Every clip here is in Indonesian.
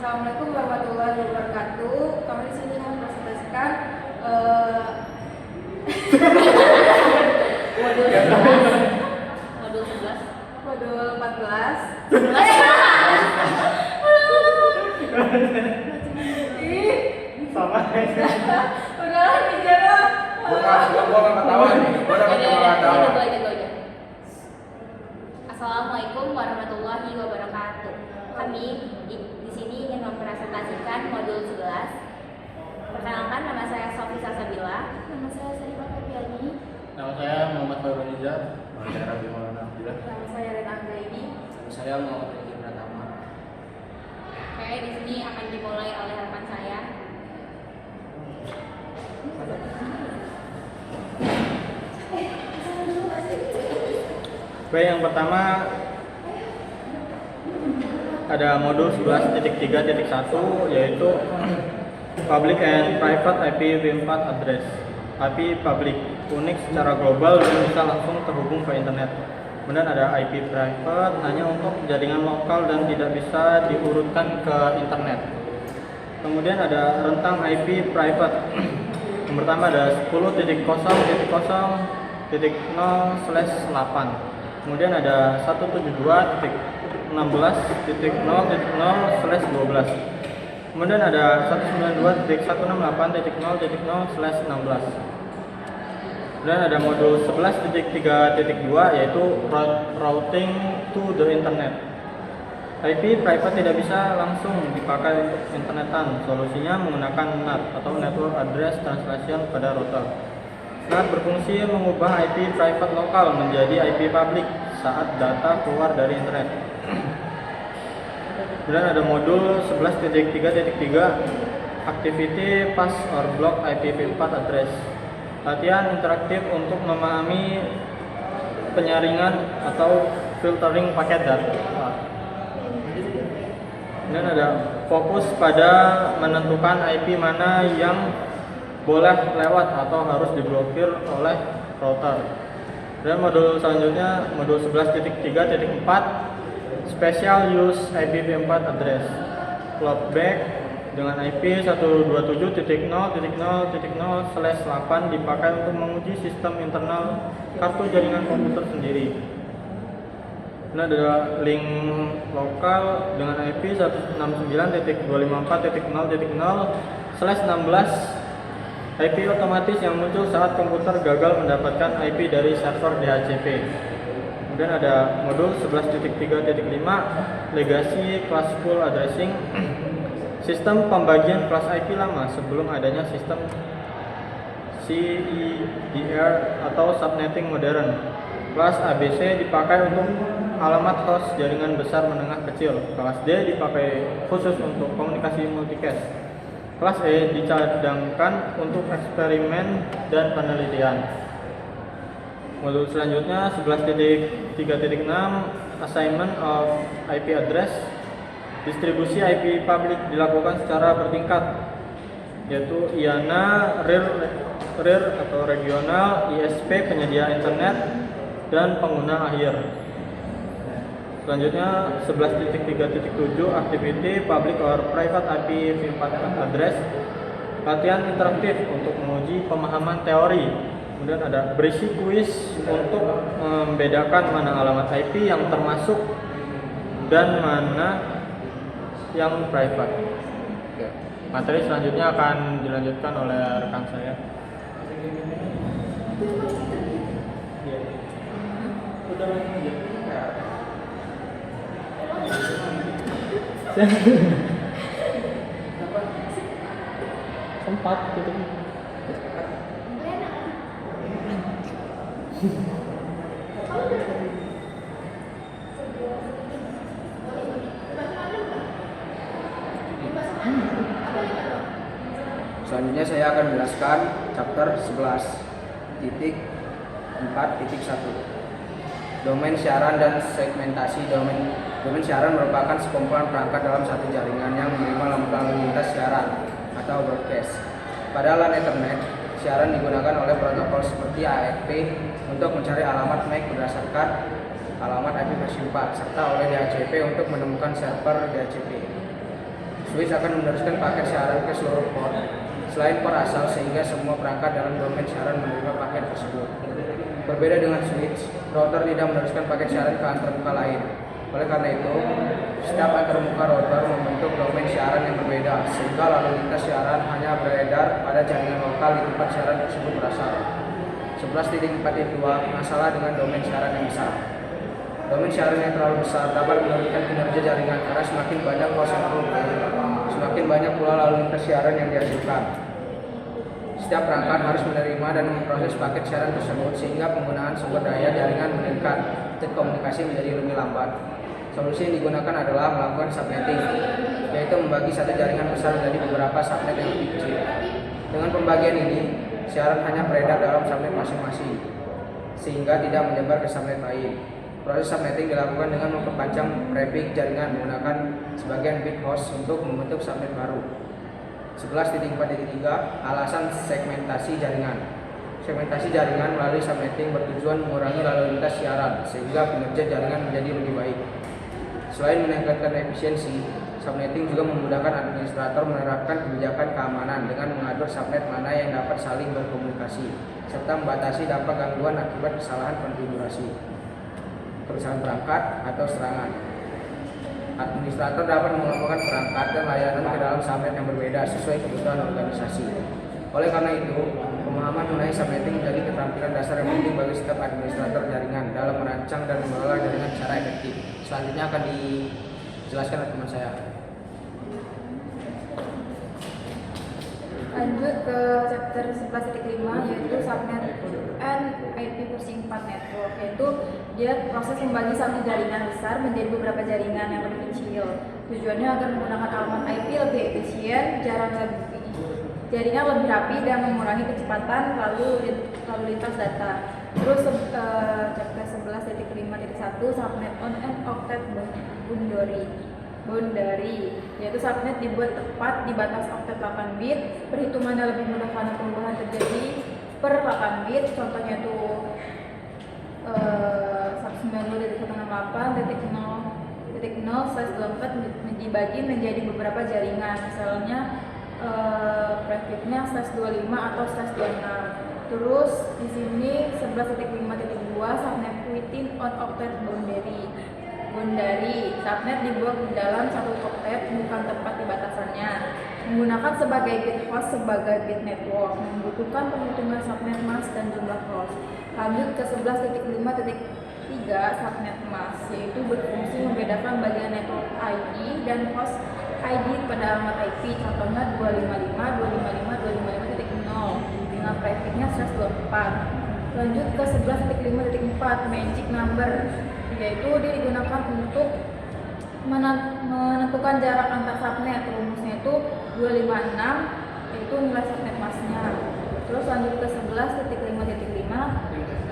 Assalamualaikum warahmatullahi wabarakatuh. Kami di sini mempresentasikan modul 11, modul 14. Sama aja. Udahlah bicara. Gua nggak ketawa nih. Gua udah ketawa. Assalamualaikum warahmatullahi wabarakatuh. Kami di sini ingin mempresentasikan modul 11. Perkenalkan, nama saya Sofi Salsabila. Nama saya Sarifah Febriani. Nama saya Muhammad Fairul Nizar. Nama saya Rabi Maulana Abdillah. Nama saya Rena Anggaini. Nama saya Muhammad Rizky Pratama. Oke, di sini akan dimulai oleh rekan saya. Baik, yang pertama ada modul 11.3.1 yaitu Public and Private IPv4 Address. IP public, unik secara global dan bisa langsung terhubung ke internet. Kemudian ada IP private, hanya untuk jaringan lokal dan tidak bisa diurutkan ke internet. Kemudian ada rentang IP private. Yang pertama ada 10.0.0/8. Kemudian ada 172.16.0.0/12. Kemudian ada 192.168.0.0/16. Kemudian ada modul 11.3.2 yaitu routing to the internet. IP private tidak bisa langsung dipakai untuk internetan. Solusinya menggunakan NAT atau Network Address Translation pada router. NAT berfungsi mengubah IP private lokal menjadi IP public saat data keluar dari internet. Kemudian ada modul 11.3.3 Activity Pass or Block IPv4 Address. Latihan interaktif untuk memahami penyaringan atau filtering paket data. Kemudian ada fokus pada menentukan IP mana yang boleh lewat atau harus diblokir oleh router. Dan modul selanjutnya modul 11.3.4 Special Use IPv4 Address. Loopback dengan IP 127.0.0.0/8 dipakai untuk menguji sistem internal kartu jaringan komputer sendiri. Ini ada link lokal dengan IP 169.254.0.0/16. IP otomatis yang muncul saat komputer gagal mendapatkan IP dari server DHCP. Kemudian ada modul 11.3.5 Legacy Classful Addressing. Sistem pembagian kelas IP lama sebelum adanya sistem CEDR atau subnetting modern. Kelas ABC dipakai untuk alamat host jaringan besar menengah kecil. Kelas D dipakai khusus untuk komunikasi multicast. Kelas E dicadangkan untuk eksperimen dan penelitian. Modul selanjutnya 11.3.6 Assignment of IP Address. Distribusi IP public dilakukan secara bertingkat, yaitu IANA, RIR atau regional, ISP penyedia internet, dan pengguna akhir. Selanjutnya 11.3.7 Activity Public or Private IPv4 Address. Latihan interaktif untuk menguji pemahaman teori. Kemudian ada berisi kuis untuk membedakan mana alamat IP yang termasuk dan mana yang private. Oke. Materi selanjutnya akan dilanjutkan oleh rekan saya. Udah langsung aja. Sempat gitu. Selanjutnya saya akan menjelaskan chapter 11.4.1 Domain siaran dan segmentasi. Domain siaran merupakan sekumpulan perangkat dalam satu jaringan yang menerima lalu lintas siaran atau broadcast. Pada LAN Ethernet, siaran digunakan oleh protokol seperti ARP untuk mencari alamat MAC berdasarkan alamat IP versi 4 serta oleh DHCP untuk menemukan server DHCP. Switch akan meneruskan paket siaran ke seluruh port selain port asal sehingga semua perangkat dalam domain siaran menerima paket tersebut. Berbeda dengan switch, router tidak meneruskan paket siaran ke antarmuka lain. Oleh karena itu, setiap antarmuka router membentuk domain siaran yang berbeda sehingga lalu lintas siaran hanya beredar pada jaringan lokal di tempat siaran tersebut berasal. 11.4.2 masalah dengan domain siaran yang besar. Domain siaran yang terlalu besar dapat menurunkan kinerja jaringan karena semakin banyak host yang semakin banyak pula lalu lintas siaran yang dihasilkan. Setiap perangkat harus menerima dan memproses paket siaran tersebut sehingga penggunaan sumber daya jaringan meningkat dan komunikasi menjadi lebih lambat. Solusi yang digunakan adalah melakukan subnetting, yaitu membagi satu jaringan besar menjadi beberapa subnet yang lebih kecil. Dengan pembagian ini, siaran hanya beredar dalam subnet masing-masing, sehingga tidak menyebar ke subnet lain. Proses subnetting dilakukan dengan memperpanjang prefix jaringan menggunakan sebagian bit host untuk membentuk subnet baru. 11.4.3 Alasan segmentasi jaringan. Segmentasi jaringan melalui subnetting bertujuan mengurangi lalu lintas siaran sehingga kinerja jaringan menjadi lebih baik. Selain meningkatkan efisiensi, subnetting juga memudahkan administrator menerapkan kebijakan keamanan dengan mengatur subnet mana yang dapat saling berkomunikasi serta membatasi dampak gangguan akibat kesalahan konfigurasi. Kerusakan perangkat atau serangan. Administrator dapat mengelompokkan perangkat dan layanan ke dalam subnet yang berbeda sesuai kebutuhan organisasi. Oleh karena itu, pemahaman mengenai subnetting menjadi keterampilan dasar yang penting bagi setiap administrator jaringan dalam merancang dan mengelola jaringan secara efektif. Selanjutnya akan dijelaskan oleh teman saya. Lanjut ke chapter 11.5 yaitu subnet and IP versi 4 network, yaitu dia proses membagi satu jaringan besar menjadi beberapa jaringan yang lebih kecil. Tujuannya agar menggunakan alamat IP lebih efisien, jaringan lebih rapi dan mengurangi kecepatan lalu lintas data. Terus chapter 11.5.1 subnet on and octet boundary, yaitu subnet dibuat tepat di batas oktet 8 bit, perhitungannya lebih mudah karena perubahan terjadi per 8 bit, contohnya itu 192.168.0.0/24 dibagi menjadi beberapa jaringan, misalnya prefixnya /25 atau /26. Terus di sini 11.5.2 subnet within on octet boundary. Subnet dibuat di dalam satu oktet, bukan tempat di batasannya. Menggunakan sebagai bit host sebagai bit network, membutuhkan penghitungan subnet mask dan jumlah host. Lanjut ke 11.5.3 subnet mask, yaitu berfungsi membedakan bagian network ID dan host ID pada alamat IP, contohnya 255.255.255.0 dengan prefixnya /24. Lanjut ke 11.5.4 magic number, yaitu dia digunakan untuk menentukan jarak antar subnet. Rumusnya itu 256, yaitu nilai subnet masknya. Terus lanjut ke 11.5.5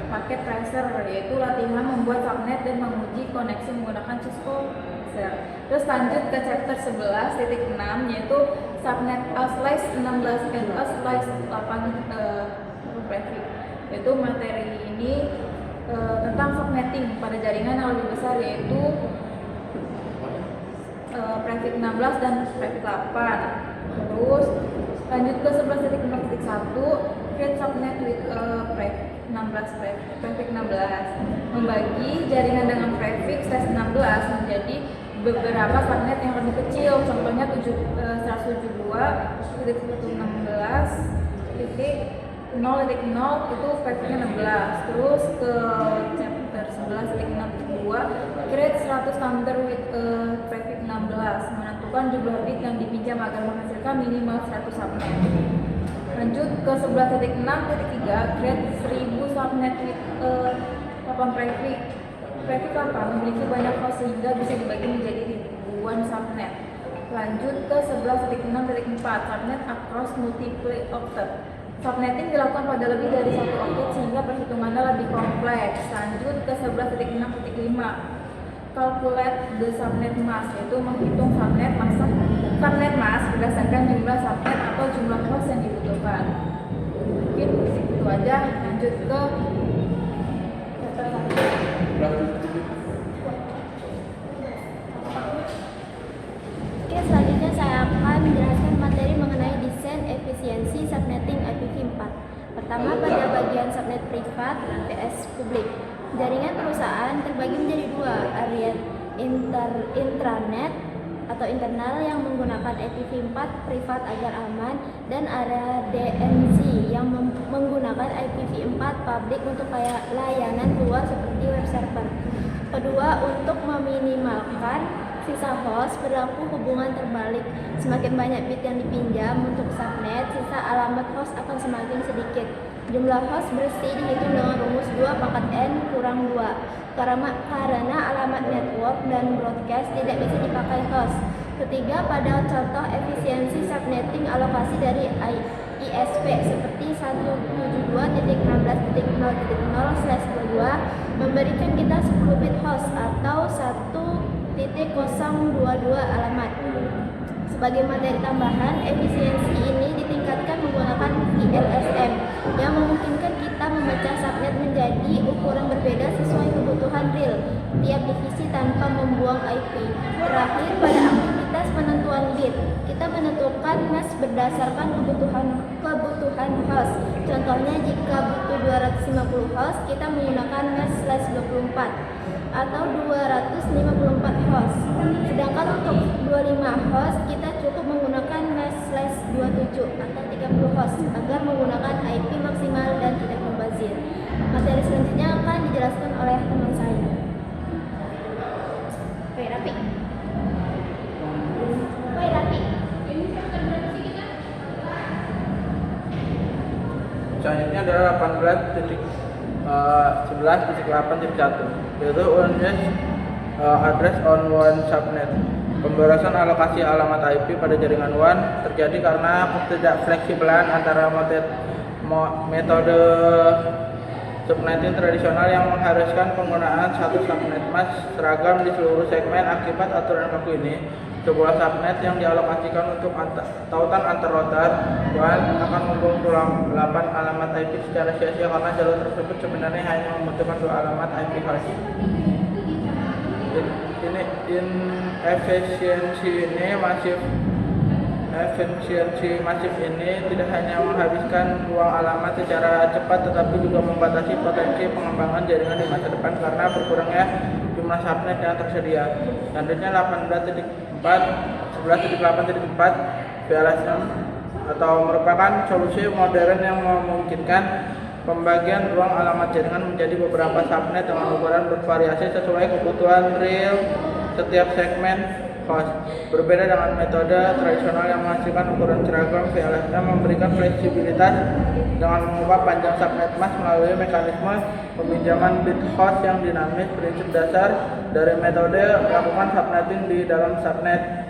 paket tracer, yaitu latihan membuat subnet dan menguji koneksi menggunakan Cisco tracer. Terus lanjut ke chapter 11.6 yaitu subnet /16 prefix, yaitu materi ini tentang subnetting pada jaringan yang lebih besar, yaitu prefix 16 dan prefix 8. Terus lanjut ke 11.6.1 create subnet with prefix 16, membagi jaringan dengan prefix /16 menjadi beberapa subnet yang lebih kecil, contohnya 172.116.0.0 itu prefixnya 16. Terus ke chapter 11.6.2 create 100 number with prefix 16, menentukan jumlah bit yang dipinjam agar menghasilkan minimal 100 subnet. Lanjut ke 11.6.3 create 1000 subnet with 8 prefix. Prefix 8 memiliki banyak host sehingga bisa dibagi menjadi ribuan subnet. Lanjut ke 11.6.4 subnet across multiple octet. Subnetting dilakukan pada lebih dari satu oktet sehingga perhitungannya lebih kompleks. Lanjut ke 11.6.5 calculate the subnet mask, yaitu menghitung subnet mask berdasarkan jumlah subnet atau jumlah host yang dibutuhkan. Mungkin itu aja. Lanjut ke Oke, selanjutnya saya efisiensi subnetting IPv4. Pertama, pada bagian subnet privat vs publik. Jaringan perusahaan terbagi menjadi dua, area intranet atau internal yang menggunakan IPv4 privat agar aman, dan area DNC yang menggunakan IPv4 publik untuk layanan luar seperti web server. Kedua, untuk meminimalkan sisa host berlaku hubungan terbalik. Semakin banyak bit yang dipinjam untuk subnet, sisa alamat host akan semakin sedikit. Jumlah host bersih dihitung dengan rumus 2 pangkat n kurang 2 karena alamat network dan broadcast tidak bisa dipakai host. Ketiga, pada contoh efisiensi subnetting alokasi dari ISP seperti 172.16.0.0/22 memberikan kita 10 bit host atau 1.022 alamat. Sebagai materi tambahan, efisiensi ini ditingkatkan menggunakan VLSM yang memungkinkan kita memecah subnet menjadi ukuran berbeda sesuai kebutuhan real tiap divisi tanpa membuang IP. Terakhir, pada aktivitas penentuan bit, kita menentukan mesh berdasarkan kebutuhan host. Contohnya, jika butuh 250 host, kita menggunakan mesh /24 atau 254 host. Sedangkan untuk 25 host, kita cukup menggunakan mesh /27 atau 30 host agar menggunakan IP maksimal dan tidak mubazir. Materi selanjutnya akan dijelaskan oleh teman saya. Oke, Rapi. Selanjutnya adalah 11.8.1, yaitu unused address on one subnet. Pemborosan alokasi alamat IP pada jaringan WAN terjadi karena ketidakfleksibelan antara metode subnetting tradisional yang mengharuskan penggunaan satu subnet mask seragam di seluruh segmen. Akibat aturan baku ini, sebuah subnet yang dialokasikan untuk tautan antar router WAN akan membuang 8 alamat IP secara sia-sia karena jalur tersebut sebenarnya hanya membutuhkan 2 alamat IP host. Efisiensi masif ini tidak hanya menghabiskan ruang alamat secara cepat, tetapi juga membatasi potensi pengembangan jaringan di masa depan karena berkurangnya jumlah subnet yang tersedia. Selanjutnya 11.8.4 VLSM atau merupakan solusi modern yang memungkinkan pembagian ruang alamat jaringan menjadi beberapa subnet dengan ukuran bervariasi sesuai kebutuhan real setiap segmen host. Berbeda dengan metode tradisional yang menghasilkan ukuran seragam, VLSM memberikan fleksibilitas dengan mengubah panjang subnet mask melalui mekanisme peminjaman bit host yang dinamis. Prinsip dasar dari metode melakukan subnetting di dalam subnet